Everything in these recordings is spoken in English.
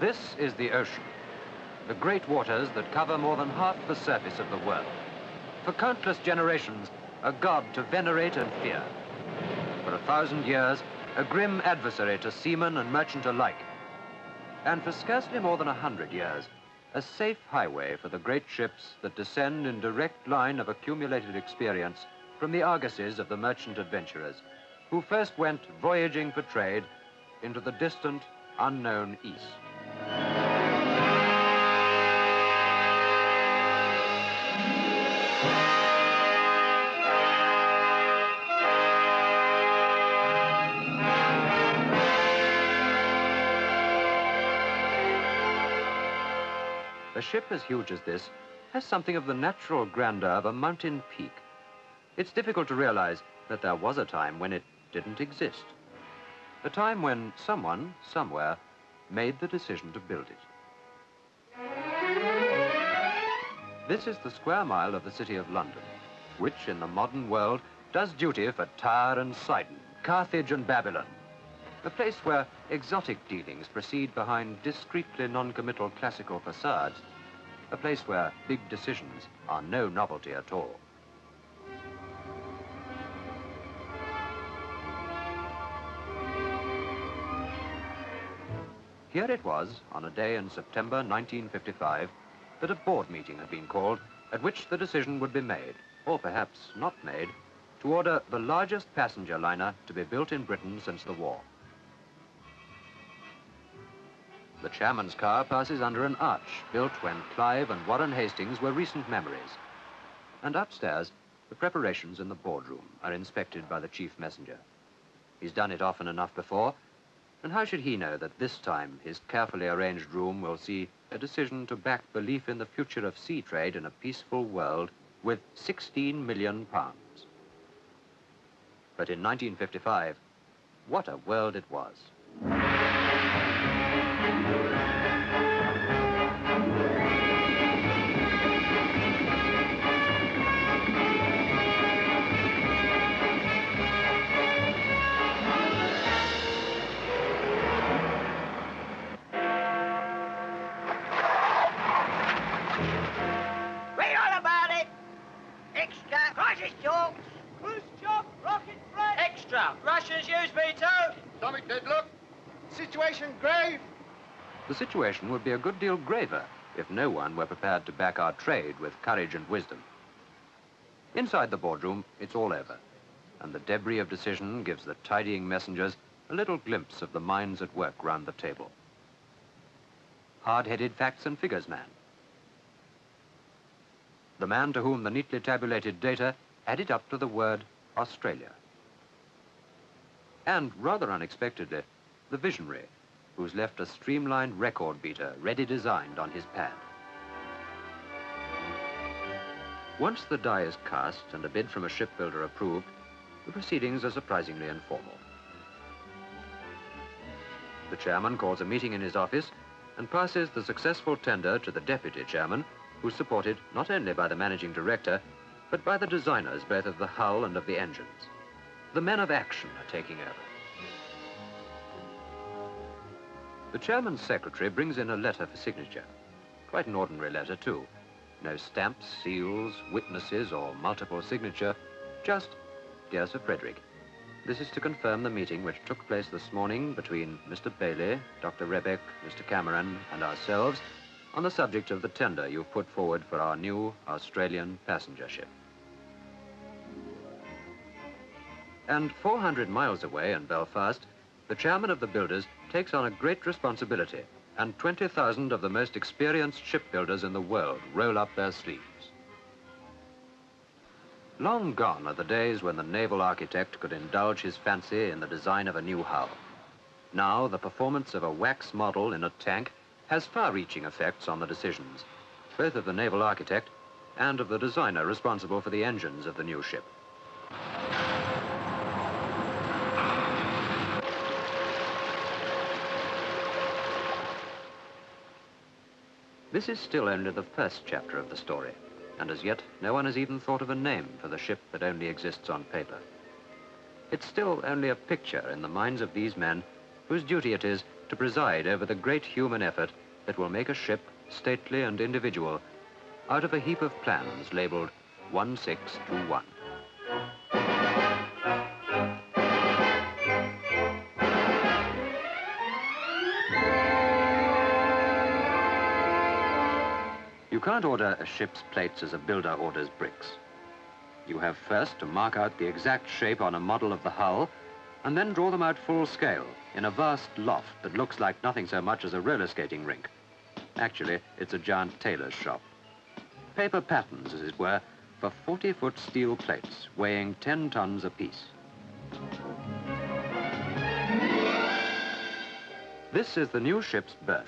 This is the ocean, the great waters that cover more than half the surface of the world. For countless generations, a god to venerate and fear. For 1,000 years, a grim adversary to seaman and merchant alike. And for scarcely more than 100 years, a safe highway for the great ships that descend in direct line of accumulated experience from the argosies of the merchant adventurers, who first went voyaging for trade into the distant, unknown East. A ship as huge as this has something of the natural grandeur of a mountain peak. It's difficult to realize that there was a time when it didn't exist. A time when someone, somewhere, made the decision to build it. This is the square mile of the city of London, which in the modern world does duty for Tyre and Sidon, Carthage and Babylon. A place where exotic dealings proceed behind discreetly non-committal classical facades. A place where big decisions are no novelty at all. Here it was, on a day in September 1955, that a board meeting had been called at which the decision would be made, or perhaps not made, to order the largest passenger liner to be built in Britain since the war. The chairman's car passes under an arch built when Clive and Warren Hastings were recent memories. And upstairs, the preparations in the boardroom are inspected by the chief messenger. He's done it often enough before, and how should he know that this time his carefully arranged room will see a decision to back belief in the future of sea trade in a peaceful world with £16 million. But in 1955, what a world it was. Russians use V2. Stomach deadlock. Situation grave. The situation would be a good deal graver if no one were prepared to back our trade with courage and wisdom. Inside the boardroom, it's all over, and the debris of decision gives the tidying messengers a little glimpse of the minds at work round the table. Hard-headed facts and figures man. The man to whom the neatly tabulated data added up to the word Australia. And, rather unexpectedly, the visionary, who's left a streamlined record beater ready designed on his pad. Once the die is cast and a bid from a shipbuilder approved, the proceedings are surprisingly informal. The chairman calls a meeting in his office and passes the successful tender to the deputy chairman, who's supported not only by the managing director, but by the designers both of the hull and of the engines. The men of action are taking over. The chairman's secretary brings in a letter for signature. Quite an ordinary letter, too. No stamps, seals, witnesses, or multiple signature. Just, Dear Sir Frederick, this is to confirm the meeting which took place this morning between Mr. Bailey, Dr. Rebeck, Mr. Cameron, and ourselves on the subject of the tender you've put forward for our new Australian passenger ship. And 400 miles away in Belfast, the chairman of the builders takes on a great responsibility, and 20,000 of the most experienced shipbuilders in the world roll up their sleeves. Long gone are the days when the naval architect could indulge his fancy in the design of a new hull. Now, the performance of a wax model in a tank has far-reaching effects on the decisions, both of the naval architect and of the designer responsible for the engines of the new ship. This is still only the first chapter of the story, and as yet no one has even thought of a name for the ship that only exists on paper. It's still only a picture in the minds of these men whose duty it is to preside over the great human effort that will make a ship, stately and individual, out of a heap of plans labelled 1621. You can't order a ship's plates as a builder orders bricks. You have first to mark out the exact shape on a model of the hull and then draw them out full scale in a vast loft that looks like nothing so much as a roller skating rink. Actually, it's a giant tailor's shop. Paper patterns, as it were, for 40-foot steel plates weighing 10 tons apiece. This is the new ship's berth,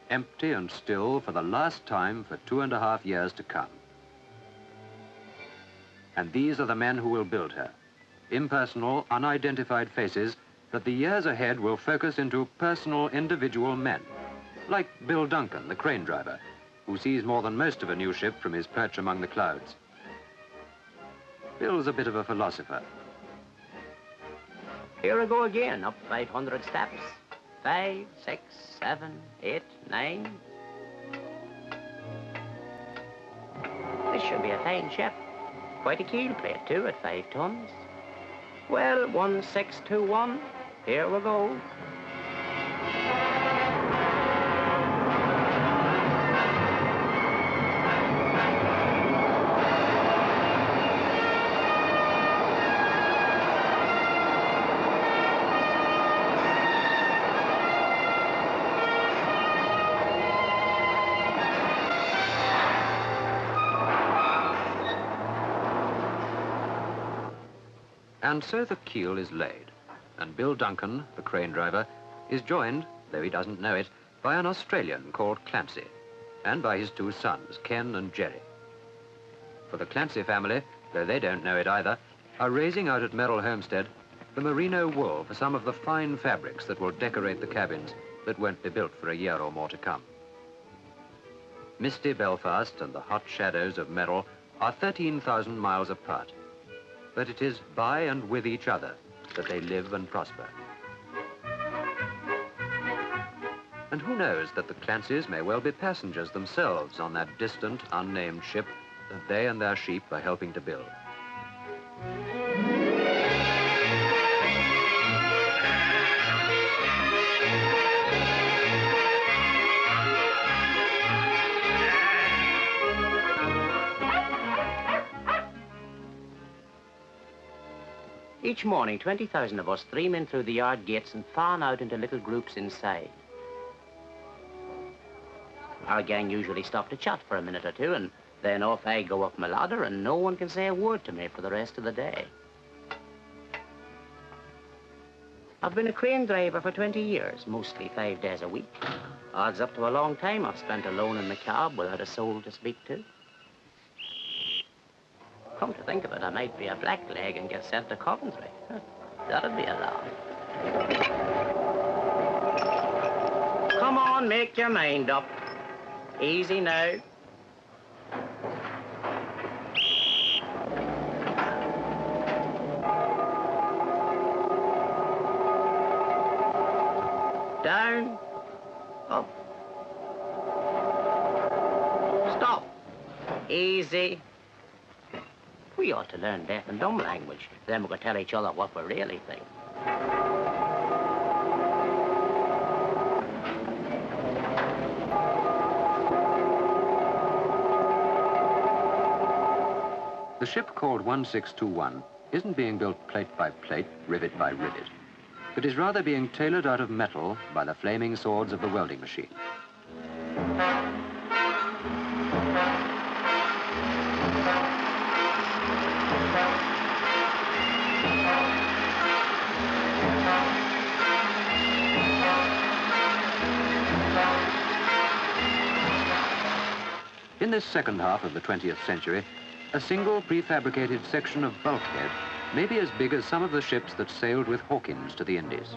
empty and still for the last time for 2.5 years to come. And these are the men who will build her. Impersonal, unidentified faces that the years ahead will focus into personal, individual men, like Bill Duncan, the crane driver, who sees more than most of a new ship from his perch among the clouds. Bill's a bit of a philosopher. Here I go again, up 500 steps. 5, 6, 7, 8, 9. This should be a fine ship. Quite a keel plate, too, at 5 tons. Well, 1621. Here we go. And so the keel is laid, and Bill Duncan, the crane driver, is joined, though he doesn't know it, by an Australian called Clancy, and by his 2 sons, Ken and Jerry. For the Clancy family, though they don't know it either, are raising out at Merrill Homestead the merino wool for some of the fine fabrics that will decorate the cabins that won't be built for a year or more to come. Misty Belfast and the hot shadows of Merrill are 13,000 miles apart, but it is by and with each other that they live and prosper. And who knows that the Clancys may well be passengers themselves on that distant, unnamed ship that they and their sheep are helping to build. Each morning, 20,000 of us stream in through the yard gates and fan out into little groups inside. Our gang usually stop to chat for a minute or two, and then off I go up my ladder, and no one can say a word to me for the rest of the day. I've been a crane driver for 20 years, mostly 5 days a week. Odds up to a long time I've spent alone in the cab without a soul to speak to. Come to think of it, I might be a blackleg and get sent to Coventry. That'd be a laugh. Come on, make your mind up. Easy now. Down. Up. Stop. Easy. We ought to learn deaf and dumb language. Then we could tell each other what we really think. The ship called 1621 isn't being built plate by plate, rivet by rivet, but is rather being tailored out of metal by the flaming swords of the welding machine. In this second half of the 20th century, a single prefabricated section of bulkhead may be as big as some of the ships that sailed with Hawkins to the Indies.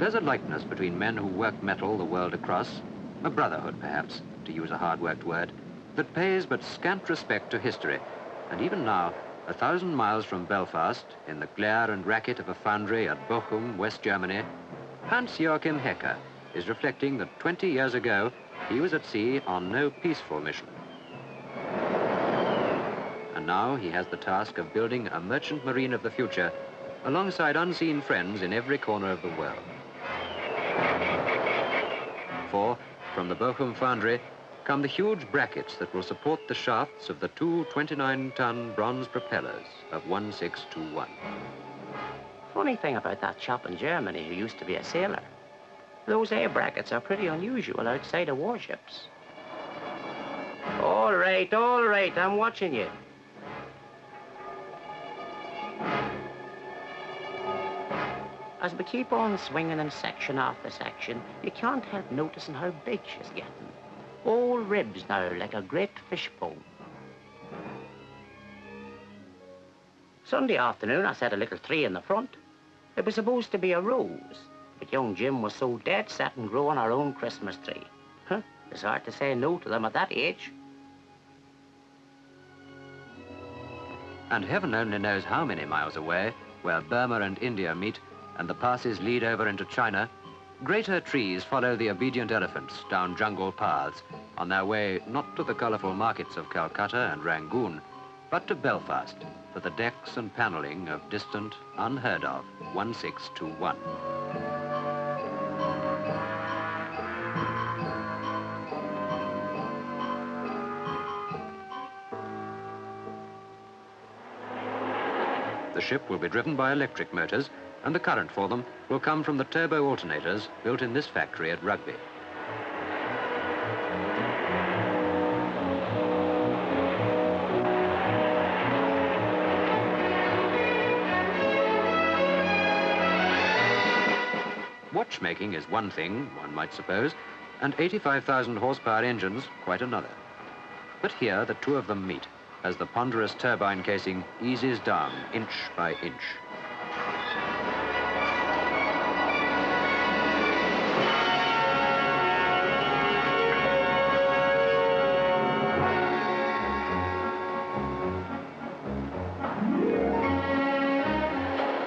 There's a likeness between men who work metal the world across, a brotherhood perhaps, to use a hard-worked word, that pays but scant respect to history. And even now, 1,000 miles from Belfast, in the glare and racket of a foundry at Bochum, West Germany, Hans-Joachim Hecker is reflecting that 20 years ago, he was at sea on no peaceful mission. And now he has the task of building a merchant marine of the future alongside unseen friends in every corner of the world. For, from the Bochum foundry, come the huge brackets that will support the shafts of the two 29-ton bronze propellers of 1621. Funny thing about that chap in Germany who used to be a sailor. Those air brackets are pretty unusual outside of warships. All right, I'm watching you. As we keep on swinging in section after section, you can't help noticing how big she's getting. All ribs now, like a great fishbone. Sunday afternoon, I set a little tree in the front. It was supposed to be a rose, but young Jim was so dead set on growing our own Christmas tree. It's hard to say no to them at that age. And heaven only knows how many miles away, where Burma and India meet, and the passes lead over into China, greater trees follow the obedient elephants down jungle paths on their way not to the colourful markets of Calcutta and Rangoon, but to Belfast for the decks and panelling of distant, unheard of 1621. The ship will be driven by electric motors, and the current for them will come from the turbo alternators built in this factory at Rugby. Watchmaking is one thing, one might suppose, and 85,000 horsepower engines quite another. But here the two of them meet as the ponderous turbine casing eases down inch by inch.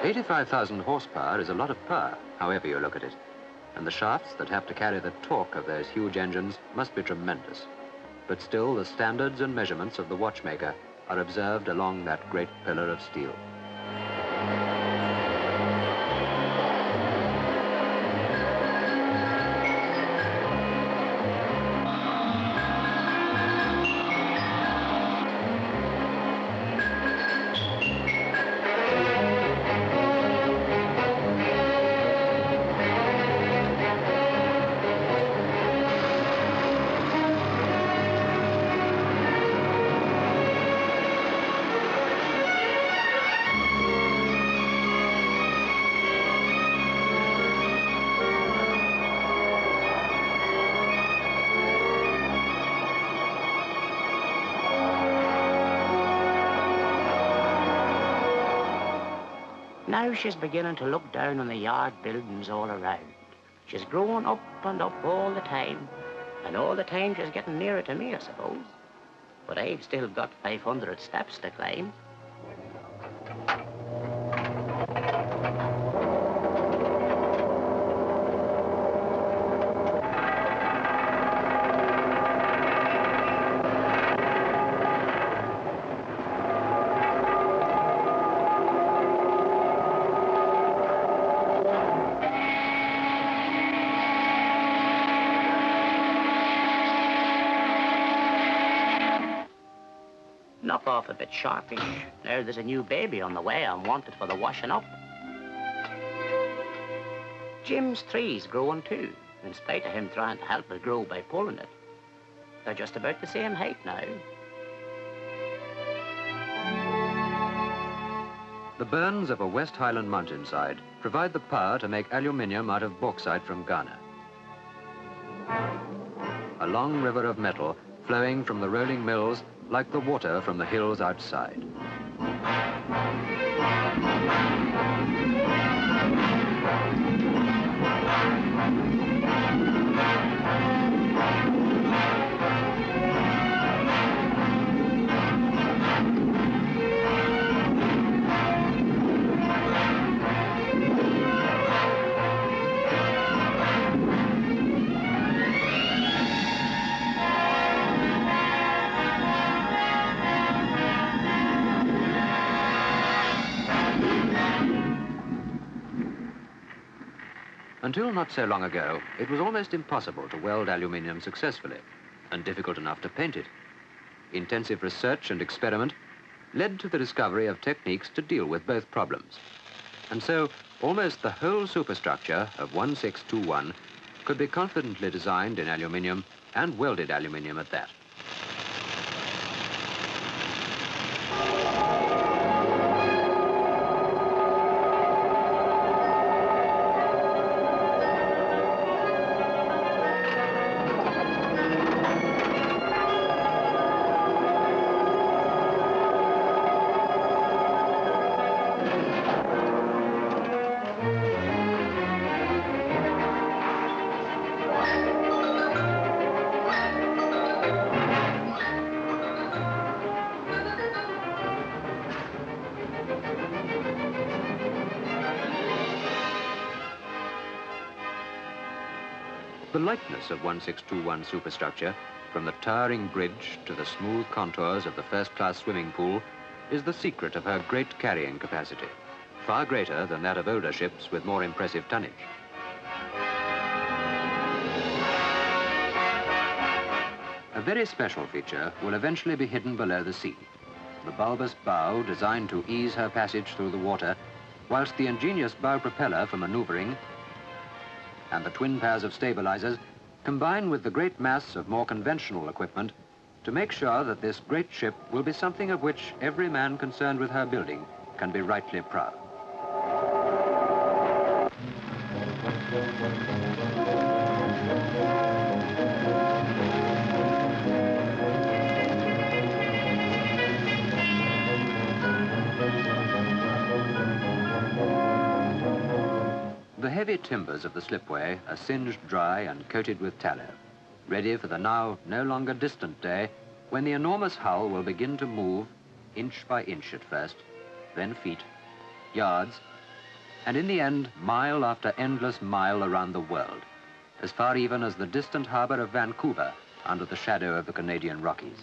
"85,000 horsepower is a lot of power, however you look at it, and the shafts that have to carry the torque of those huge engines must be tremendous. But still, the standards and measurements of the watchmaker are observed along that great pillar of steel. Now she's beginning to look down on the yard buildings all around. She's growing up and up all the time, and all the time she's getting nearer to me, I suppose. But I've still got 500 steps to climb. Knock off a bit sharpish. Now there's a new baby on the way. I'm wanted for the washing up. Jim's tree's growing too, in spite of him trying to help it grow by pulling it. They're just about the same height now. The burns of a West Highland mountainside provide the power to make aluminium out of bauxite from Ghana. A long river of metal flowing from the rolling mills like the water from the hills outside. Until not so long ago, it was almost impossible to weld aluminium successfully and difficult enough to paint it. Intensive research and experiment led to the discovery of techniques to deal with both problems. And so, almost the whole superstructure of 1621 could be confidently designed in aluminium and welded aluminium at that. The likeness of 1621 superstructure, from the towering bridge to the smooth contours of the first-class swimming pool, is the secret of her great carrying capacity, far greater than that of older ships with more impressive tonnage. A very special feature will eventually be hidden below the sea. The bulbous bow designed to ease her passage through the water, whilst the ingenious bow propeller for maneuvering and the twin pairs of stabilizers combine with the great mass of more conventional equipment to make sure that this great ship will be something of which every man concerned with her building can be rightly proud. The heavy timbers of the slipway are singed dry and coated with tallow, ready for the now no longer distant day when the enormous hull will begin to move inch by inch at first, then feet, yards, and in the end, mile after endless mile around the world, as far even as the distant harbour of Vancouver under the shadow of the Canadian Rockies.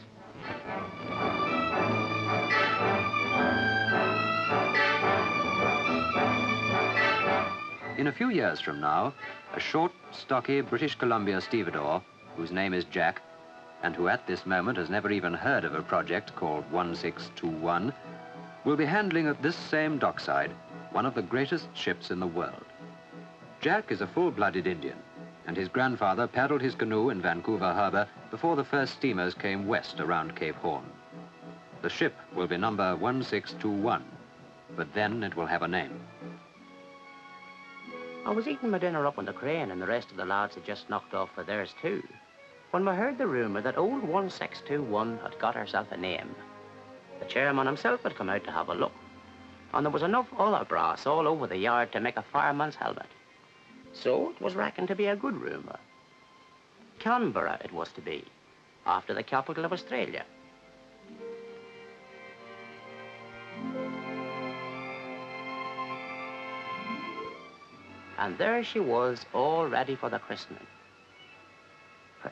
In a few years from now, a short, stocky British Columbia stevedore, whose name is Jack, and who at this moment has never even heard of a project called 1621, will be handling at this same dockside one of the greatest ships in the world. Jack is a full-blooded Indian, and his grandfather paddled his canoe in Vancouver Harbour before the first steamers came west around Cape Horn. The ship will be number 1621, but then it will have a name. I was eating my dinner up on the crane and the rest of the lads had just knocked off for theirs too, when we heard the rumour that old 1621 had got herself a name. The chairman himself had come out to have a look, and there was enough other brass all over the yard to make a fireman's helmet. So it was reckoned to be a good rumour. Canberra it was to be, after the capital of Australia. And there she was, all ready for the christening. Well,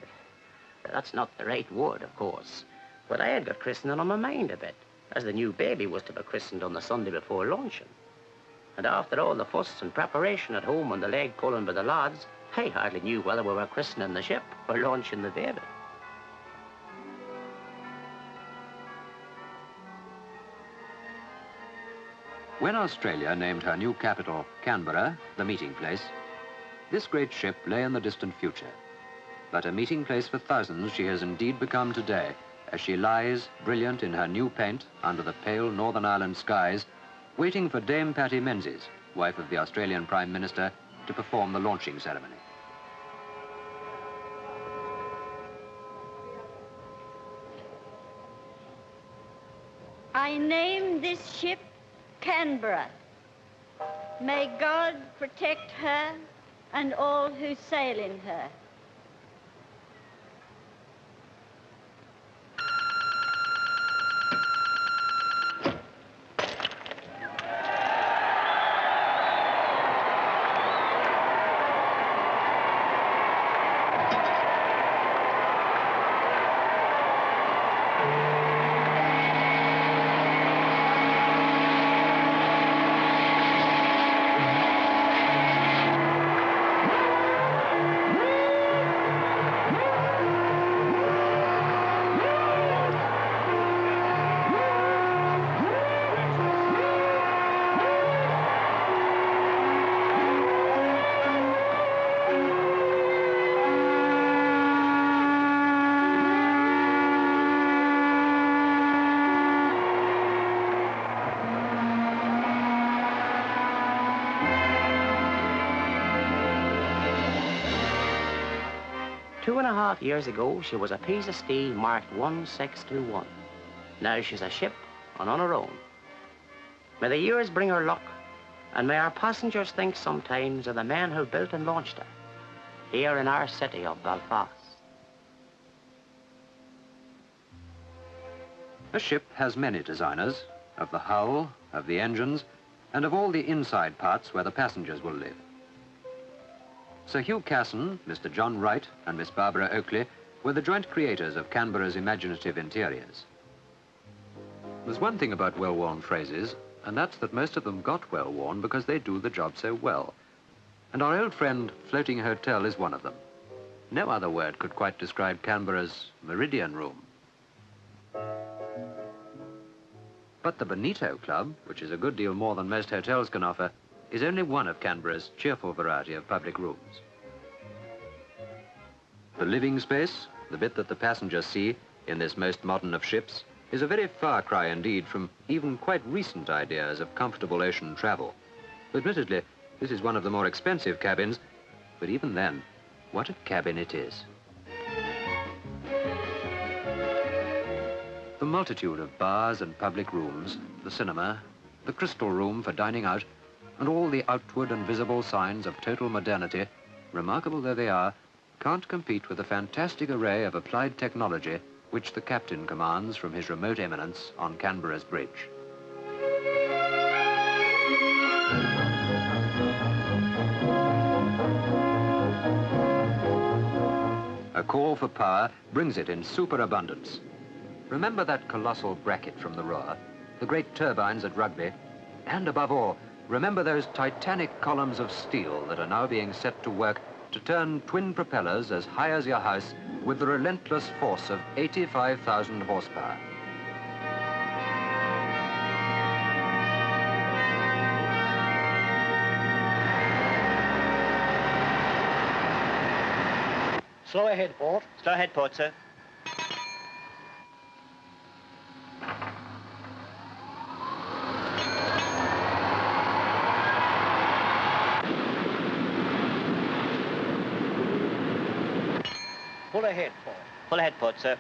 that's not the right word, of course, but I had got christening on my mind a bit, as the new baby was to be christened on the Sunday before luncheon. And after all the fuss and preparation at home and the leg pulling by the lads, I hardly knew whether we were christening the ship or launching the baby. When Australia named her new capital, Canberra, the meeting place, this great ship lay in the distant future. But a meeting place for thousands she has indeed become today, as she lies, brilliant in her new paint, under the pale Northern Ireland skies, waiting for Dame Patty Menzies, wife of the Australian Prime Minister, to perform the launching ceremony. I name this ship Canberra. May God protect her and all who sail in her. 2.5 years ago, she was a piece of steel marked 1621. Now she's a ship and on her own. May the years bring her luck, and may our passengers think sometimes of the men who built and launched her, here in our city of Belfast. A ship has many designers, of the hull, of the engines, and of all the inside parts where the passengers will live. Sir Hugh Casson, Mr. John Wright, and Miss Barbara Oakley were the joint creators of Canberra's imaginative interiors. There's one thing about well-worn phrases, and that's that most of them got well-worn because they do the job so well. And our old friend, Floating Hotel, is one of them. No other word could quite describe Canberra's Meridian Room. But the Bonito Club, which is a good deal more than most hotels can offer, is only one of Canberra's cheerful variety of public rooms. The living space, the bit that the passengers see in this most modern of ships, is a very far cry indeed from even quite recent ideas of comfortable ocean travel. Admittedly, this is one of the more expensive cabins, but even then, what a cabin it is. The multitude of bars and public rooms, the cinema, the crystal room for dining out, and all the outward and visible signs of total modernity, remarkable though they are, can't compete with the fantastic array of applied technology which the captain commands from his remote eminence on Canberra's bridge. A call for power brings it in superabundance. Remember that colossal bracket from the Roar, the great turbines at Rugby, and above all, remember those titanic columns of steel that are now being set to work to turn twin propellers as high as your house with the relentless force of 85,000 horsepower. Slow ahead, port. Slow ahead, port, sir. Pull ahead, port. Full ahead, port, sir.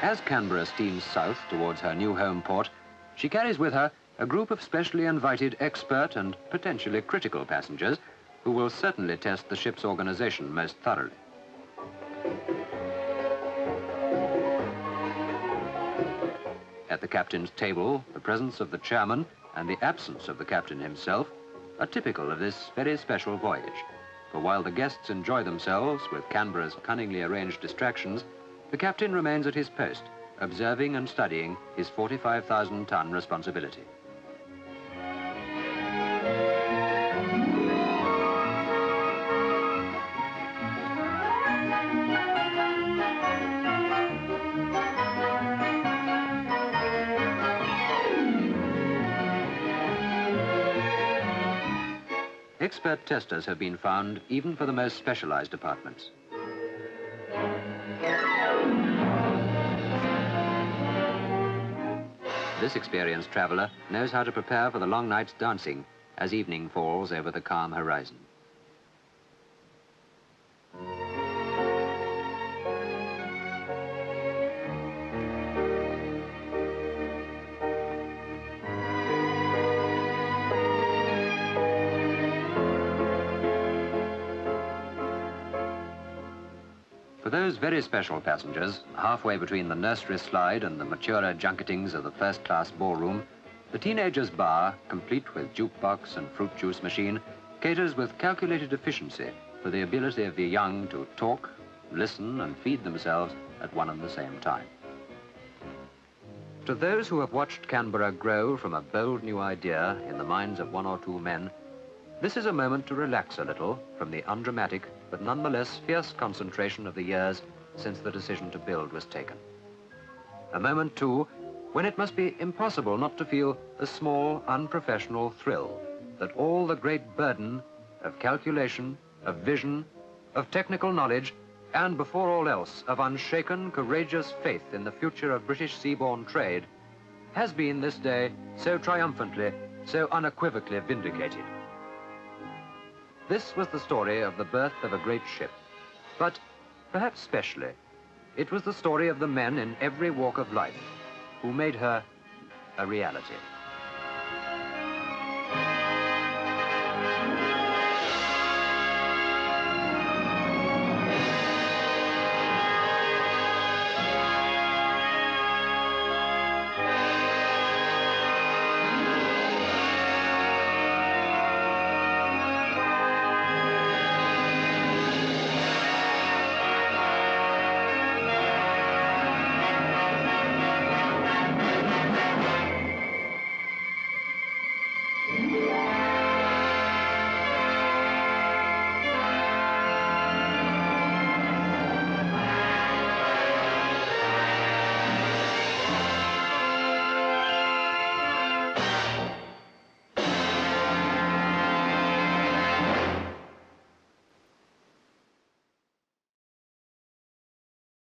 As Canberra steams south towards her new home port, she carries with her a group of specially invited expert and potentially critical passengers who will certainly test the ship's organization most thoroughly. At the captain's table, the presence of the chairman and the absence of the captain himself are typical of this very special voyage. For while the guests enjoy themselves with Canberra's cunningly arranged distractions, the captain remains at his post, observing and studying his 45,000-ton responsibility. Expert testers have been found even for the most specialized departments. This experienced traveler knows how to prepare for the long night's dancing as evening falls over the calm horizon. For those very special passengers, halfway between the nursery slide and the maturer junketings of the first-class ballroom, the teenager's bar, complete with jukebox and fruit juice machine, caters with calculated efficiency for the ability of the young to talk, listen, and feed themselves at one and the same time. To those who have watched Canberra grow from a bold new idea in the minds of one or two men, this is a moment to relax a little from the undramatic but nonetheless fierce concentration of the years since the decision to build was taken. A moment, too, when it must be impossible not to feel a small, unprofessional thrill that all the great burden of calculation, of vision, of technical knowledge, and before all else, of unshaken, courageous faith in the future of British seaborne trade, has been this day so triumphantly, so unequivocally vindicated. This was the story of the birth of a great ship, but perhaps specially, it was the story of the men in every walk of life who made her a reality.